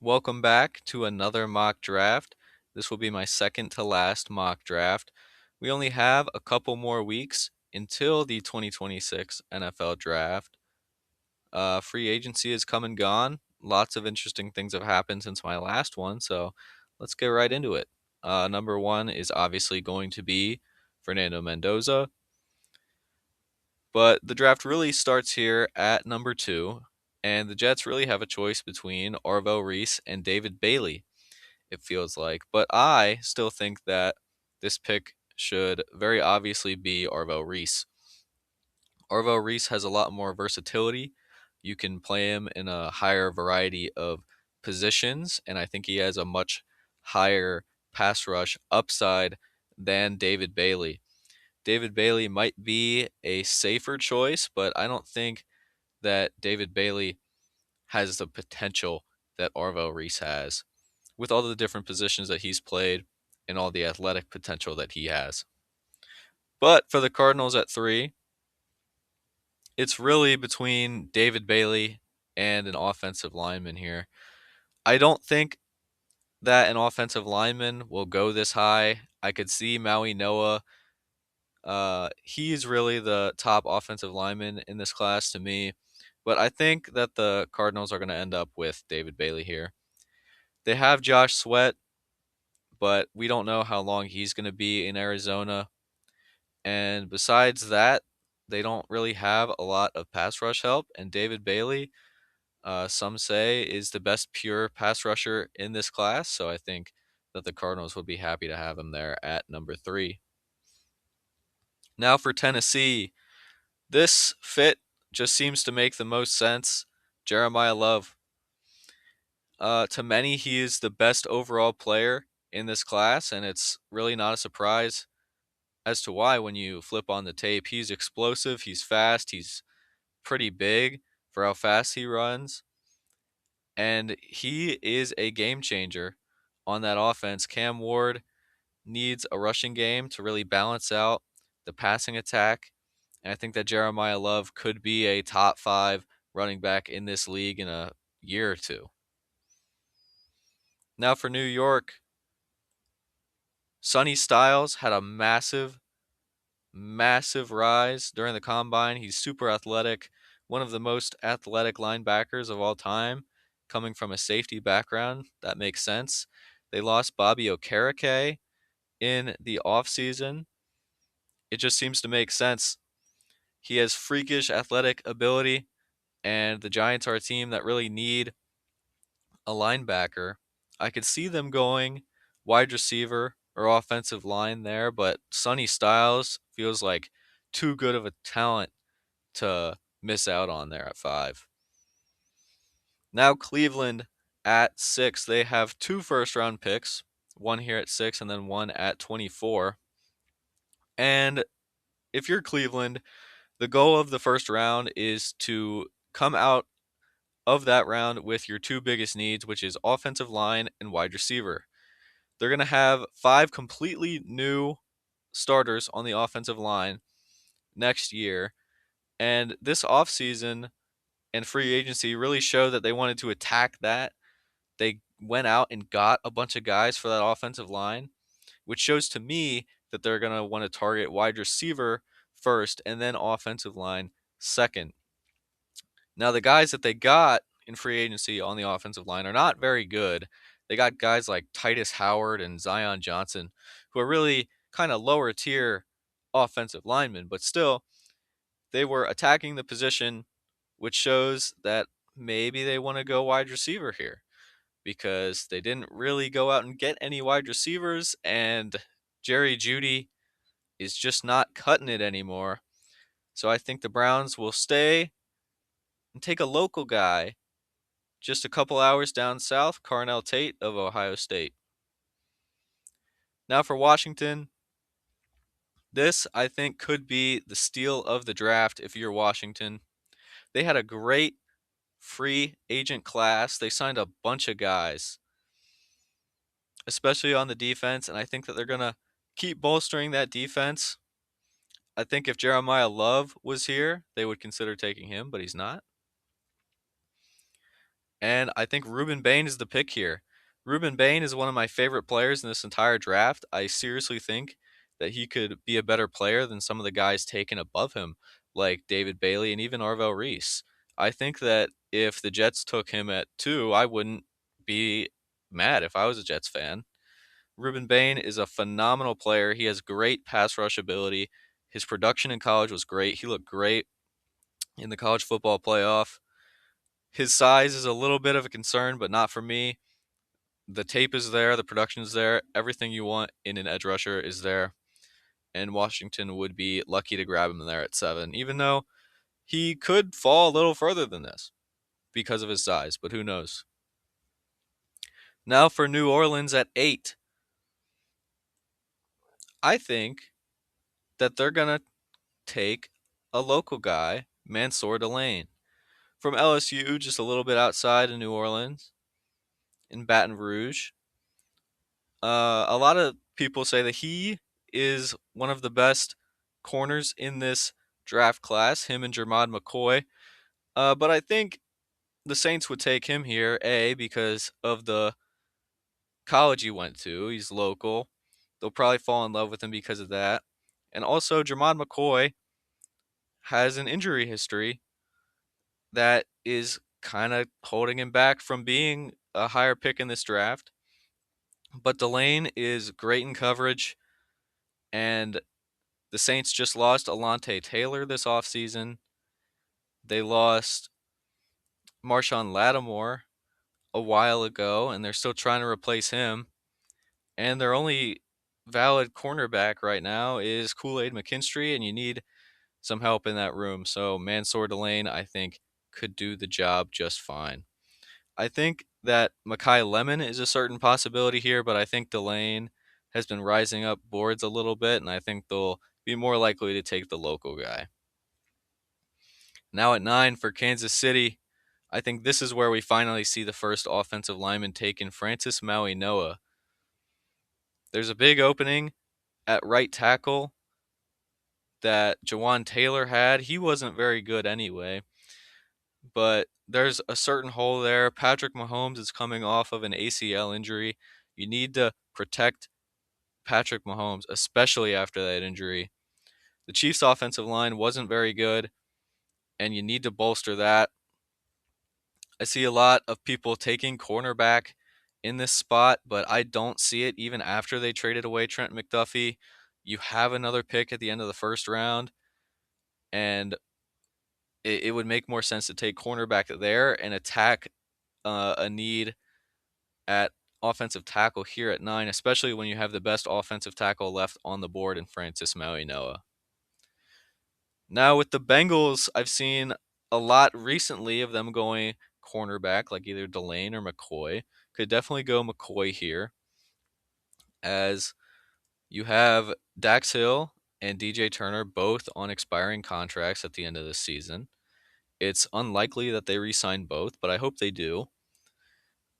Welcome back to another mock draft. This will be my second to last mock draft. We only have a couple more weeks until the 2026 NFL draft. Free agency has come and gone. Lots of interesting things have happened since my last one, so let's get right into it. Number one is obviously going to be Fernando Mendoza, but the draft really starts here at number two, and the Jets really have a choice between Arvo Reese and David Bailey, it feels like. But I still think that this pick should very obviously be Arvo Reese. Arvo Reese has a lot more versatility. You can play him in a higher variety of positions, and I think he has a much higher pass rush upside than David Bailey. David Bailey might be a safer choice, but I don't think that David Bailey has the potential that Arvo Reese has with all the different positions that he's played and all the athletic potential that he has. But for the Cardinals at three, it's really between David Bailey and an offensive lineman here. I don't think that an offensive lineman will go this high. I could see Maui Noah. He's really the top offensive lineman in this class to me. But I think that the Cardinals are going to end up with David Bailey here. They have Josh Sweat, but we don't know how long he's going to be in Arizona. And besides that, they don't really have a lot of pass rush help. And David Bailey, some say, is the best pure pass rusher in this class. So I think that the Cardinals would be happy to have him there at number three. Now for Tennessee, this fit just seems to make the most sense. Jeremiah Love. To many, he is the best overall player in this class, and it's really not a surprise as to why when you flip on the tape. He's explosive, he's fast, he's pretty big for how fast he runs, and he is a game changer on that offense. Cam Ward needs a rushing game to really balance out the passing attack, and I think that Jeremiah Love could be a top five running back in this league in a year or two. Now for New York, Sonny Styles had a massive rise during the combine. He's super athletic, one of the most athletic linebackers of all time, coming from a safety background. That makes sense. They lost Bobby Okereke in the offseason. It just seems to make sense. He has freakish athletic ability, and the Giants are a team that really need a linebacker. I could see them going wide receiver or offensive line there, but Sonny Styles feels like too good of a talent to miss out on there at five. Now Cleveland at six. They have two first round picks, one here at six and then one at 24. And if you're Cleveland, the goal of the first round is to come out of that round with your two biggest needs, which is offensive line and wide receiver. They're going to have five completely new starters on the offensive line next year. And this offseason and free agency really showed that they wanted to attack that. They went out and got a bunch of guys for that offensive line, which shows to me that they're going to want to target wide receiver first and then offensive line second. Now, the guys that they got in free agency on the offensive line are not very good. They got guys like Titus Howard and Zion Johnson, who are really kind of lower tier offensive linemen, but still, they were attacking the position, which shows that maybe they want to go wide receiver here because they didn't really go out and get any wide receivers, and Jerry Jeudy is just not cutting it anymore. So I think the Browns will stay and take a local guy just a couple hours down south, Carnell Tate of Ohio State. Now for Washington, this I think could be the steal of the draft if you're Washington. They had a great free agent class. They signed a bunch of guys, especially on the defense, and I think that they're going to keep bolstering that defense. I think if Jeremiah Love was here, they would consider taking him, but he's not. And I think Ruben Bain is the pick here. Ruben Bain is one of my favorite players in this entire draft. I seriously think that he could be a better player than some of the guys taken above him, like David Bailey and even Arvel Reese. I think that if the Jets took him at 2, I wouldn't be mad if I was a Jets fan. Ruben Bain is a phenomenal player. He has great pass rush ability. His production in college was great. He looked great in the college football playoff. His size is a little bit of a concern, but not for me. The tape is there, the production is there, everything you want in an edge rusher is there, and Washington would be lucky to grab him there at 7, even though he could fall a little further than this because of his size, but who knows. Now for New Orleans at 8. I think that they're going to take a local guy, Mansour Delane, from LSU, just a little bit outside of New Orleans, in Baton Rouge. A lot of people say that he is one of the best corners in this draft class, him and Jermod McCoy. But I think the Saints would take him here, A, because of the college he went to. He's local. They'll probably fall in love with him because of that. And also, Jermod McCoy has an injury history that is kind of holding him back from being a higher pick in this draft. But Delane is great in coverage, and the Saints just lost Alontae Taylor this offseason. They lost Marshawn Lattimore a while ago, and they're still trying to replace him. And their only valid cornerback right now is Kool-Aid McKinstry, and you need some help in that room. So Mansour Delane, I think, could do the job just fine. I think that Makai Lemon is a certain possibility here, but I think Delane has been rising up boards a little bit, and I think they'll be more likely to take the local guy. Now at 9 for Kansas City, I think this is where we finally see the first offensive lineman taken, Francis Maui-Noa. There's a big opening at right tackle that Jawan Taylor had. He wasn't very good anyway, but there's a certain hole there. Patrick Mahomes is coming off of an ACL injury. You need to protect Patrick Mahomes, especially after that injury. The Chiefs' offensive line wasn't very good, and you need to bolster that. I see a lot of people taking cornerback in this spot, but I don't see it even after they traded away Trent McDuffie. You have another pick at the end of the first round, and it would make more sense to take cornerback there and attack a need at offensive tackle here at 9, especially when you have the best offensive tackle left on the board in Francis Maui-Noa. Now with the Bengals, I've seen a lot recently of them going cornerback, like either Delane or McCoy. Could definitely go McCoy here, as you have Dax Hill and DJ Turner both on expiring contracts at the end of the season. It's unlikely that they re-sign both, but I hope they do.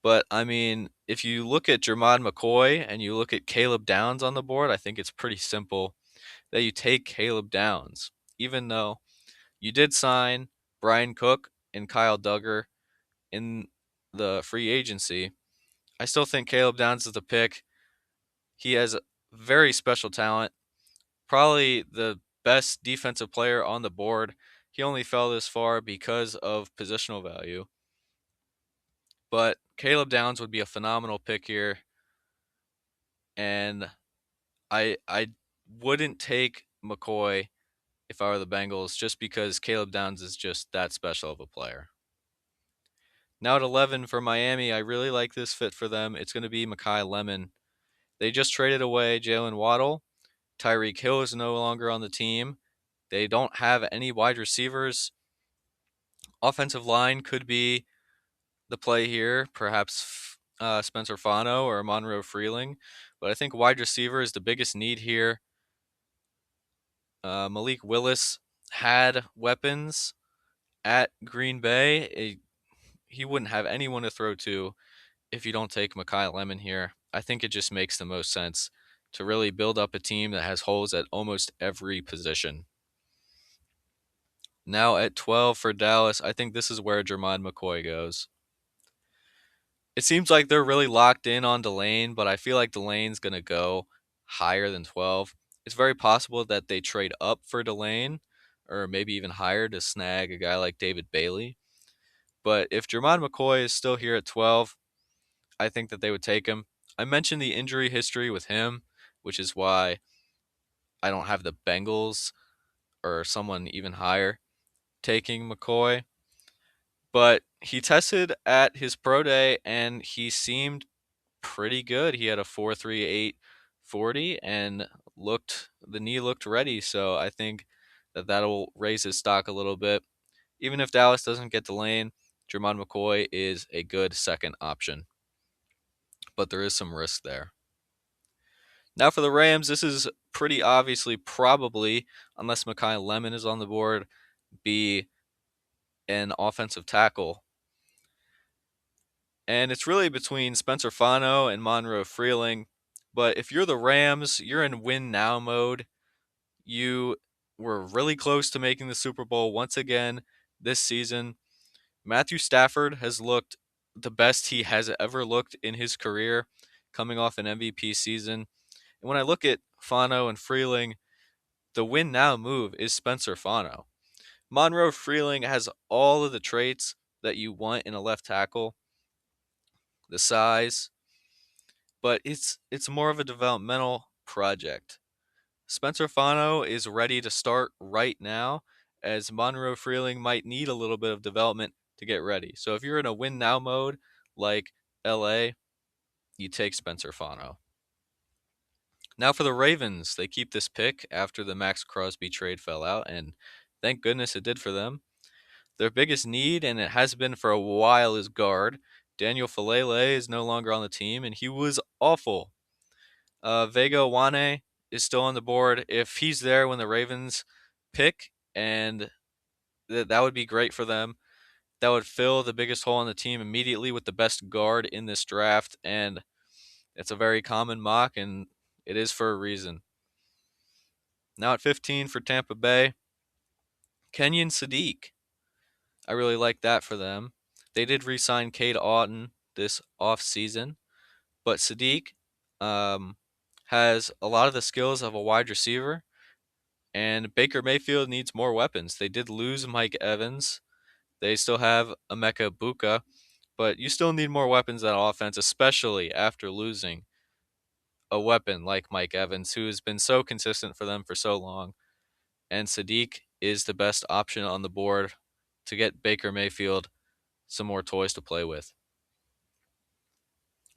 But I mean, if you look at Jermod McCoy and you look at Caleb Downs on the board, I think it's pretty simple that you take Caleb Downs, even though you did sign Brian Cook and Kyle Duggar in the free agency. I still think Caleb Downs is the pick. He has very special talent, probably the best defensive player on the board. He only fell this far because of positional value. But Caleb Downs would be a phenomenal pick here, and I wouldn't take McCoy if I were the Bengals, just because Caleb Downs is just that special of a player. Now at 11 for Miami, I really like this fit for them. It's going to be Makai Lemon. They just traded away Jalen Waddle. Tyreek Hill is no longer on the team. They don't have any wide receivers. Offensive line could be the play here, perhaps Spencer Fano or Monroe Freeling. But I think wide receiver is the biggest need here. Malik Willis had weapons at Green Bay. He wouldn't have anyone to throw to if you don't take Makai Lemon here. I think it just makes the most sense to really build up a team that has holes at almost every position. Now at 12 for Dallas, I think this is where Jermod McCoy goes. It seems like they're really locked in on Delane, but I feel like Delane's going to go higher than 12. It's very possible that they trade up for Delane or maybe even higher to snag a guy like David Bailey. But if Jermon McCoy is still here at 12, I think that they would take him. I mentioned the injury history with him, which is why I don't have the Bengals or someone even higher taking McCoy. But he tested at his pro day and he seemed pretty good. He had a 4.38 40 and looked the knee looked ready, so I think that that'll raise his stock a little bit. Even if Dallas doesn't get Delane, Jermon McCoy is a good second option, but there is some risk there. Now for the Rams, this is pretty obviously probably, unless Mekhi Lemon is on the board, be an offensive tackle. And it's really between Spencer Fano and Monroe Freeling. But if you're the Rams, you're in win now mode. You were really close to making the Super Bowl once again this season. Matthew Stafford has looked the best he has ever looked in his career, coming off an MVP season. And when I look at Fano and Freeling, the win now move is Spencer Fano. Monroe Freeling has all of the traits that you want in a left tackle, the size, but it's more of a developmental project. Spencer Fano is ready to start right now, as Monroe Freeling might need a little bit of development to get ready. So if you're in a win now mode like LA, you take Spencer Fano. Now for the Ravens, they keep this pick after the Max Crosby trade fell out, and thank goodness it did for them. Their biggest need, and it has been for a while, is guard. Daniel Falele is no longer on the team, and he was awful. Vega Wane is still on the board. If he's there when the Ravens pick, and that would be great for them. That would fill the biggest hole on the team immediately with the best guard in this draft, and it's a very common mock, and it is for a reason. Now at 15 for Tampa Bay, Kenyon Sadiq. I really like that for them. They did re-sign Cade Otton this offseason, but Sadiq has a lot of the skills of a wide receiver, and Baker Mayfield needs more weapons. They did lose Mike Evans. They still have Emeka Buka, but you still need more weapons on offense, especially after losing a weapon like Mike Evans, who has been so consistent for them for so long. And Sadiq is the best option on the board to get Baker Mayfield some more toys to play with.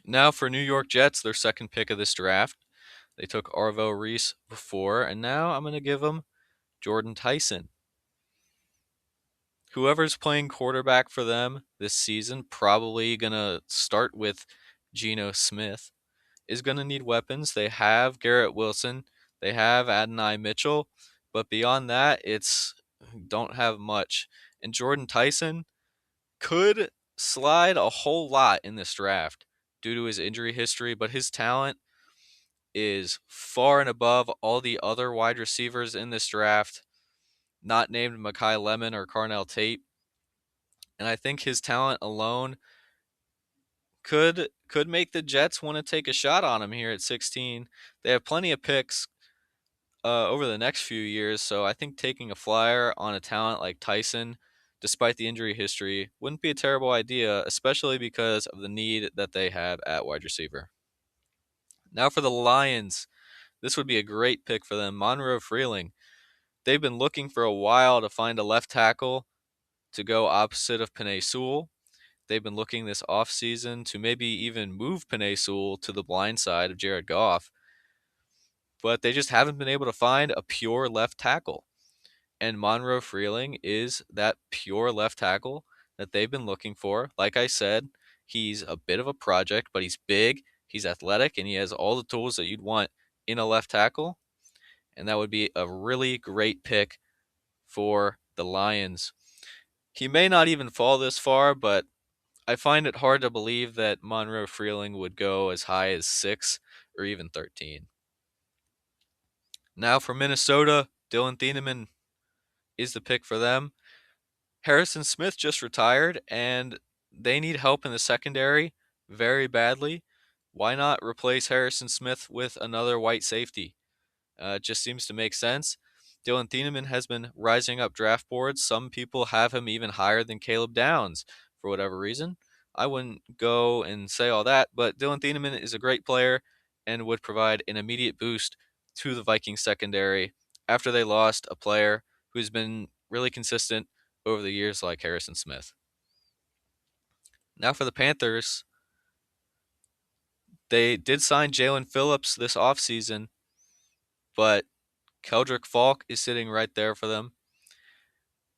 Now for New York Jets, their second pick of this draft. They took Arvo Reese before, and now I'm going to give them Jordan Tyson. Whoever's playing quarterback for them this season, probably going to start with Geno Smith, is going to need weapons. They have Garrett Wilson, they have Adonai Mitchell, but beyond that, it's don't have much. And Jordan Tyson could slide a whole lot in this draft due to his injury history, but his talent is far and above all the other wide receivers in this draft, not named Mekhi Lemon or Carnell Tate. And I think his talent alone could make the Jets want to take a shot on him here at 16. They have plenty of picks over the next few years, so I think taking a flyer on a talent like Tyson, despite the injury history, wouldn't be a terrible idea, especially because of the need that they have at wide receiver. Now for the Lions, this would be a great pick for them. Monroe Freeling. They've been looking for a while to find a left tackle to go opposite of Penei Sewell. They've been looking this offseason to maybe even move Penei Sewell to the blind side of Jared Goff, but they just haven't been able to find a pure left tackle. And Monroe Freeling is that pure left tackle that they've been looking for. Like I said, he's a bit of a project, but he's big, he's athletic, and he has all the tools that you'd want in a left tackle. And that would be a really great pick for the Lions. He may not even fall this far, but I find it hard to believe that Monroe Freeling would go as high as 6 or even 13. Now for Minnesota, Dylan Thieneman is the pick for them. Harrison Smith just retired, and they need help in the secondary very badly, why not replace Harrison Smith with another white safety? It just seems to make sense. Dylan Thieneman has been rising up draft boards. Some people have him even higher than Caleb Downs for whatever reason. I wouldn't go and say all that, but Dylan Thieneman is a great player and would provide an immediate boost to the Vikings secondary after they lost a player who's been really consistent over the years like Harrison Smith. Now for the Panthers, they did sign Jalen Phillips this offseason, but Keldrick Falk is sitting right there for them.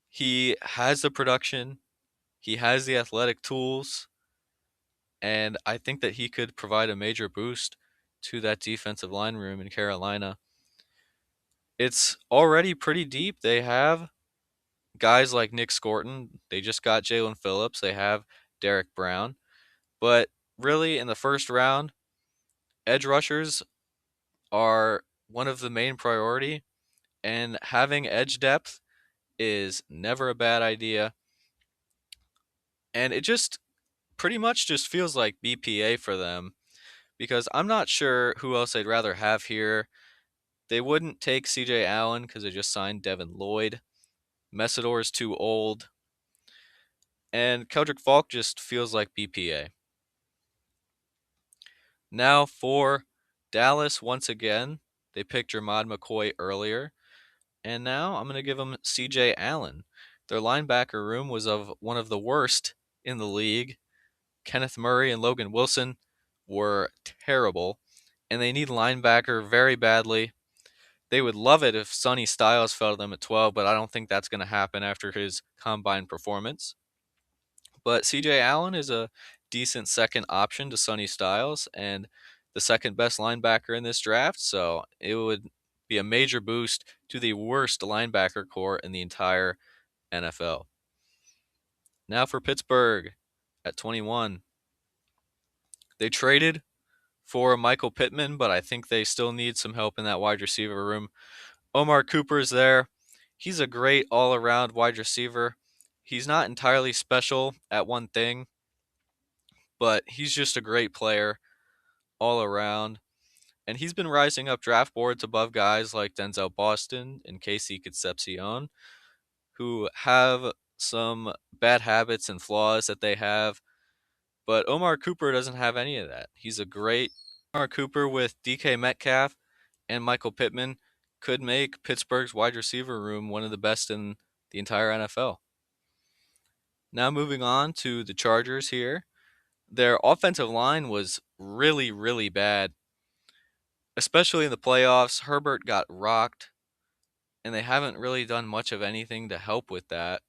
He has the production, he has the athletic tools, and I think that he could provide a major boost to that defensive line room in Carolina. It's already pretty deep. They have guys like Nick Scorton. They just got Jalen Phillips. They have Derek Brown. But really, in the first round, edge rushers are one of the main priority, and having edge depth is never a bad idea. And it just pretty much just feels like BPA for them because I'm not sure who else they'd rather have here. They wouldn't take CJ Allen because they just signed Devin Lloyd. Messidor is too old. And Keldrick Falk just feels like BPA. Now for Dallas once again. They picked Jermod McCoy earlier. And now I'm going to give them CJ Allen. Their linebacker room was of one of the worst in the league. Kenneth Murray and Logan Wilson were terrible, and they need linebacker very badly. They would love it if Sonny Styles fell to them at 12, but I don't think that's going to happen after his combine performance. But CJ Allen is a decent second option to Sonny Styles and the second best linebacker in this draft, so it would be a major boost to the worst linebacker core in the entire NFL. Now for Pittsburgh at 21. They traded for Michael Pittman, but I think they still need some help in that wide receiver room. Omar Cooper is there. He's a great all around wide receiver. He's not entirely special at one thing, but he's just a great player all around. And he's been rising up draft boards above guys like Denzel Boston and Casey Concepcion, who have some bad habits and flaws that they have. But Omar Cooper doesn't have any of that. He's a great Omar Cooper with DK Metcalf and Michael Pittman could make Pittsburgh's wide receiver room one of the best in the entire NFL. Now moving on to the Chargers here. Their offensive line was really, really bad, especially in the playoffs. Herbert got rocked, and they haven't really done much of anything to help with that.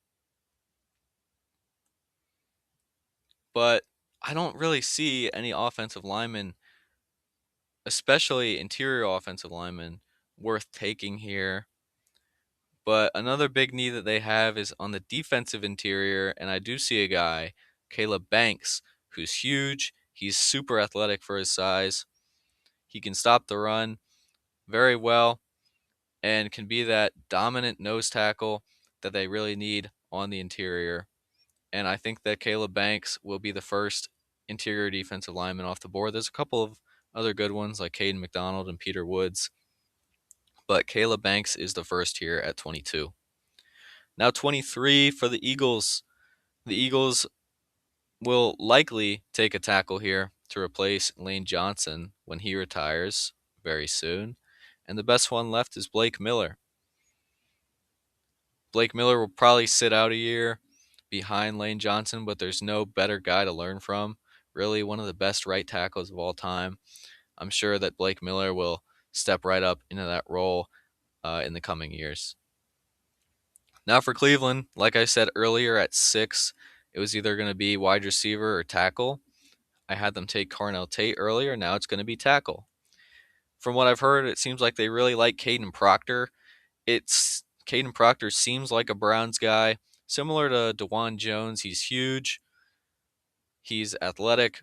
But I don't really see any offensive linemen, especially interior offensive linemen, worth taking here. But another big need that they have is on the defensive interior, and I do see a guy, Caleb Banks, who's huge. He's super athletic for his size. He can stop the run very well and can be that dominant nose tackle that they really need on the interior. And I think that Caleb Banks will be the first interior defensive lineman off the board. There's a couple of other good ones like Caden McDonald and Peter Woods, but Caleb Banks is the first here at 22. Now 23 for the Eagles. The Eagles will likely take a tackle here to replace Lane Johnson when he retires very soon. And the best one left is Blake Miller. Blake Miller will probably sit out a year behind Lane Johnson, but there's no better guy to learn from. Really, one of the best right tackles of all time. I'm sure that Blake Miller will step right up into that role in the coming years. Now for Cleveland, like I said earlier at 6, it was either going to be wide receiver or tackle. I had them take Carnell Tate earlier. Now it's going to be tackle. From what I've heard, it seems like they really like Caden Proctor. Caden Proctor seems like a Browns guy, similar to DeJuan Jones. He's huge. He's athletic,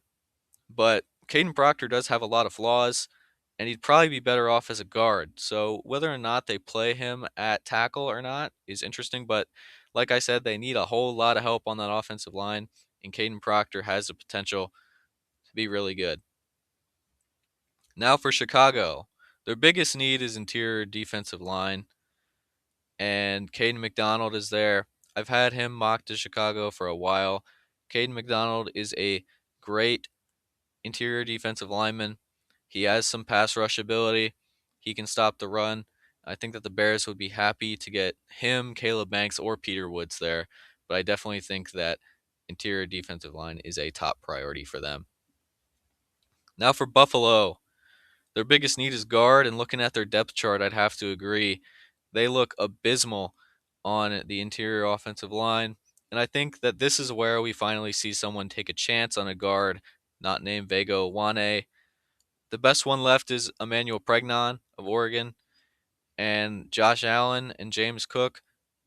but Caden Proctor does have a lot of flaws, and he'd probably be better off as a guard. So whether or not they play him at tackle or not is interesting, but like I said, they need a whole lot of help on that offensive line, and Caden Proctor has the potential be really good. Now for Chicago. Their biggest need is interior defensive line, and Caden McDonald is there. I've had him mocked to Chicago for a while. Caden McDonald is a great interior defensive lineman. He has some pass rush ability. He can stop the run. I think that the Bears would be happy to get him, Caleb Banks, or Peter Woods there, but I definitely think that interior defensive line is a top priority for them. Now for Buffalo. Their biggest need is guard, and looking at their depth chart, I'd have to agree. They look abysmal on the interior offensive line, and I think that this is where we finally see someone take a chance on a guard not named Vega Wane. The best one left is Emmanuel Pregnon of Oregon, and Josh Allen and James Cook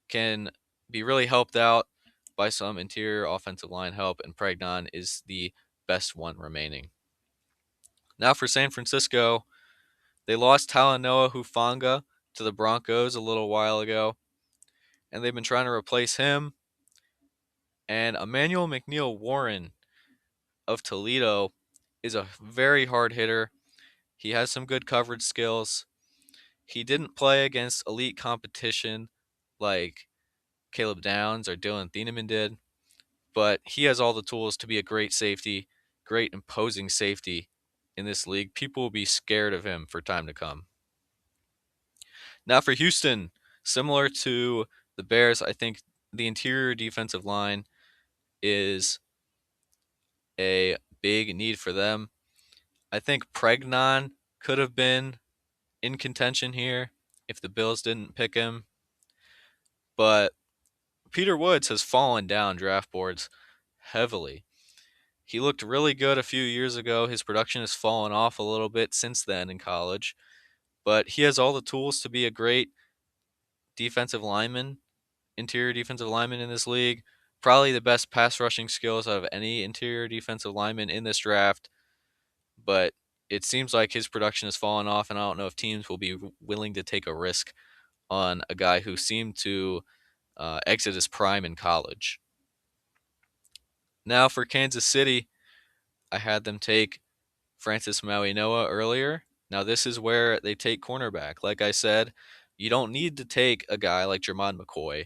can be really helped out by some interior offensive line help, and Pregnon is the best one remaining. Now for San Francisco, they lost Talanoa Hufanga to the Broncos a little while ago, and they've been trying to replace him. And Emmanuel McNeil Warren of Toledo is a very hard hitter. He has some good coverage skills. He didn't play against elite competition like Caleb Downs or Dylan Thieneman did, but he has all the tools to be a great safety, great imposing safety in this league. People will be scared of him for time to come. Now for Houston, similar to the Bears, I think the interior defensive line is a big need for them. I think Pregnon could have been in contention here if the Bills didn't pick him, but Peter Woods has fallen down draft boards heavily. He looked really good a few years ago. His production has fallen off a little bit since then in college, but he has all the tools to be a great defensive lineman, interior defensive lineman in this league. Probably the best pass rushing skills out of any interior defensive lineman in this draft, but it seems like his production has fallen off, and I don't know if teams will be willing to take a risk on a guy who seemed to exit his prime in college. Now for Kansas City, I had them take Francis Mauigoa earlier. Now this is where they take cornerback. Like I said, you don't need to take a guy like Jermon McCoy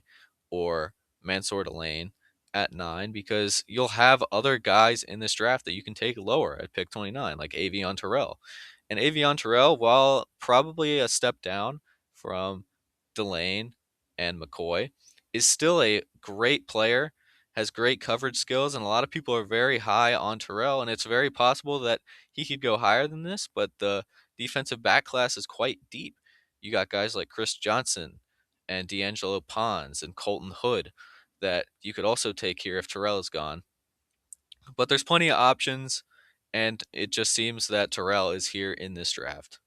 or Mansour Delane at 9 because you'll have other guys in this draft that you can take lower at pick 29, like Avion Terrell. And Avion Terrell, while probably a step down from Delane and McCoy, is still a great player, has great coverage skills, and a lot of people are very high on Terrell, and it's very possible that he could go higher than this, but the defensive back class is quite deep. You got guys like Chris Johnson and D'Angelo Pons and Colton Hood that you could also take here if Terrell is gone. But there's plenty of options, and it just seems that Terrell is here in this draft.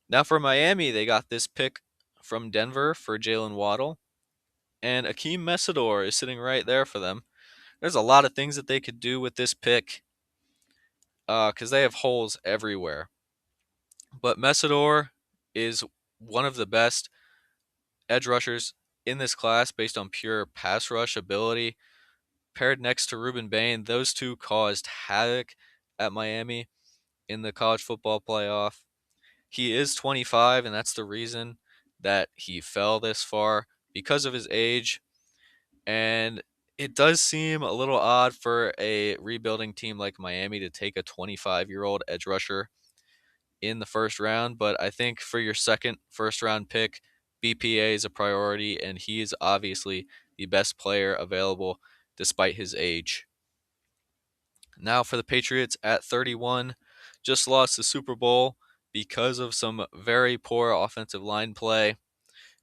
Now for Miami, they got this pick from Denver for Jalen Waddle, and Akeem Mesidor is sitting right there for them. There's a lot of things that they could do with this pick because they have holes everywhere. But Mesidor is one of the best edge rushers in this class based on pure pass rush ability. Paired next to Ruben Bain, those two caused havoc at Miami in the college football playoff. He is 25, and that's the reason that he fell this far because of his age. And it does seem a little odd for a rebuilding team like Miami to take a 25-year-old edge rusher in the first round, but I think for your second first round pick, BPA is a priority, and he is obviously the best player available despite his age. Now for the Patriots at 31, just lost the Super Bowl because of some very poor offensive line play.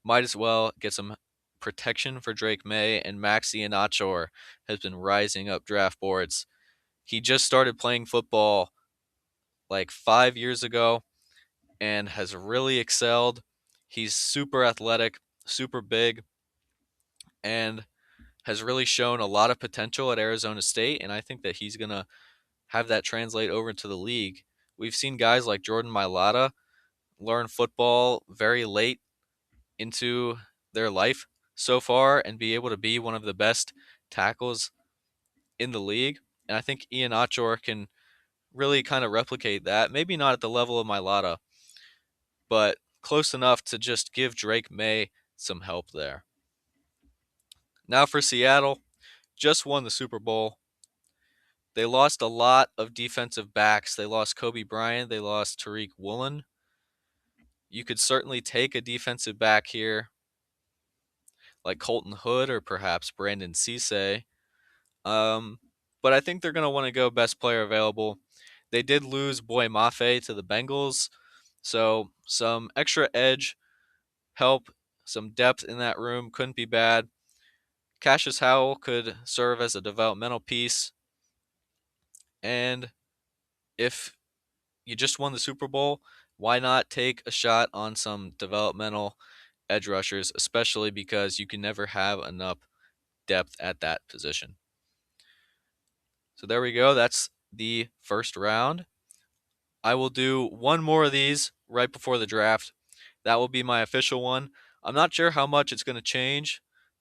Might as well get some protection for Drake May, and Max Iannaccio has been rising up draft boards. He just started playing football like 5 years ago and has really excelled. He's super athletic, super big, and has really shown a lot of potential at Arizona State. And I think that he's going to have that translate over into the league. We've seen guys like Jordan Mailata learn football very late into their life so far and be able to be one of the best tackles in the league. And I think Ian Achor can really kind of replicate that. Maybe not at the level of Mailata, but close enough to just give Drake May some help there. Now for Seattle, just won the Super Bowl. They lost a lot of defensive backs. They lost Kobe Bryant. They lost Tariq Woolen. You could certainly take a defensive back here, like Colton Hood or perhaps Brandon Cisse. Um, but I think they're going to want to go best player available. They did lose Boy Mafe to the Bengals, so some extra edge help, some depth in that room couldn't be bad. Cassius Howell could serve as a developmental piece. And if you just won the Super Bowl, why not take a shot on some developmental edge rushers, especially because you can never have enough depth at that position. So there we go. That's the first round. I will do one more of these right before the draft. That will be my official one. I'm not sure how much it's going to change